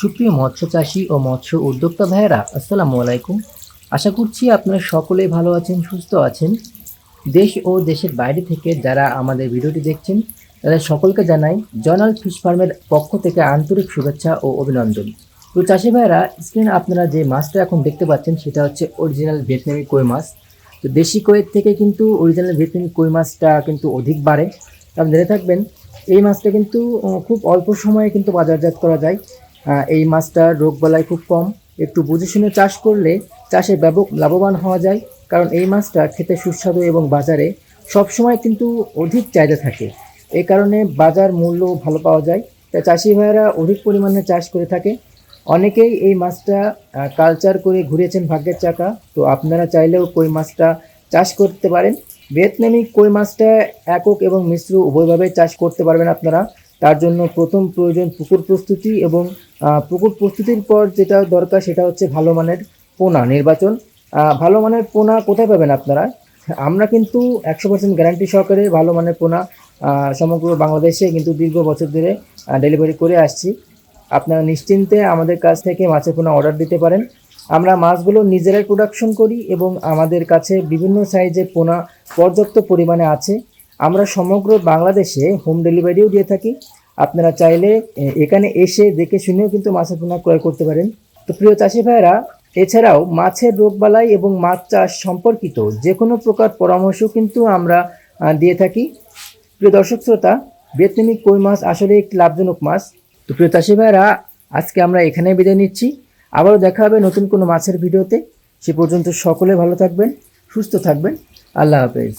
সুপ্রিয় মৎস্য চাষী ও মৎস্য উদ্যোক্তা ভাইয়েরা, আসসালামু আলাইকুম। আশা করছি আপনারা সকলেই ভালো আছেন, সুস্থ আছেন। দেশ ও দেশের বাইরে থেকে যারা আমাদের ভিডিওটি দেখছেন তাদের সকলকে জানাই জয়নাল ফিশ ফার্মের পক্ষ থেকে আন্তরিক শুভেচ্ছা ও অভিনন্দন। তো চাষি ভাইয়েরা, স্ক্রিনে আপনারা যে মাছটা এখন দেখতে পাচ্ছেন সেটা হচ্ছে অরিজিনাল ভিয়েতনামি কই মাছ। তো দেশি কইয়ের থেকে কিন্তু অরিজিনাল ভিয়েতনামি কই মাছটা কিন্তু অধিক বাড়ে। আপনি জেনে থাকবেন এই মাছটা কিন্তু খুব অল্প সময়ে কিন্তু বাজারজাত করা যায়। এই মাছটার রোগবালাই খুব কম। একটু বুঝে শুনে চাষ করলে চাষে লাভবান হওয়া যায়, কারণ এই মাছটা খেতে সুস্বাদু এবং বাজারে সবসময় কিন্তু অধিক চাহিদা থাকে। এই কারণে বাজার মূল্য ভালো পাওয়া যায়, তাই চাষি ভাইয়েরা অধিক পরিমাণে চাষ করে থাকে। অনেকেই এই মাছটা কালচার করে ঘুরেছেন ভাগ্যের চাকা। তো আপনারা চাইলেও কই মাছটা চাষ করতে পারেন। ভিয়েতনামি কই মাছটা একক এবং মিশ্র উভয়ভাবে চাষ করতে পারবেন আপনারা। তার জন্য প্রথম প্রয়োজন পুকুর প্রস্তুতি, এবং পুকুর প্রস্তুতির পর যেটা দরকার সেটা হচ্ছে ভালো মানের পোনা নির্বাচন। ভালো মানের পোনা কোথায় পাবেন আপনারা? আমরা কিন্তু 100% গ্যারান্টি সহকারে ভালো মানের পোনা সমগ্র বাংলাদেশে কিন্তু দীর্ঘ বছর ধরে ডেলিভারি করে আসছি। আপনারা নিশ্চিন্তে আমাদের কাছ থেকে মাছের পোনা অর্ডার দিতে পারেন। আমরা মাছগুলো নিজেরাই প্রোডাকশন করি এবং আমাদের কাছে বিভিন্ন সাইজের পোনা পর্যাপ্ত পরিমাণে আছে। আমরা সমগ্র বাংলাদেশে হোম ডেলিভারিও দিয়ে থাকি। আপনারা চাইলে এখানে এসে দেখে শুনেও কিন্তু মাছের পোনা ক্রয় করতে পারেন। তো প্রিয় চাষি ভাইয়েরা, এছাড়াও মাছের রোগবালাই এবং মাছ চাষ সম্পর্কিত যে কোনো প্রকার পরামর্শ কিন্তু আমরা দিয়ে থাকি। প্রিয় দর্শক শ্রোতা, ভিয়েতনামি কই মাছ আসলে একটি লাভজনক মাছ। তো প্রিয় চাষি ভাইয়েরা, আজকে আমরা এখানে বিদায় নিচ্ছি। আবারও দেখা হবে নতুন কোনো মাছের ভিডিওতে। সে পর্যন্ত সকলে ভালো থাকবেন, সুস্থ থাকবেন। আল্লাহ হাফেজ।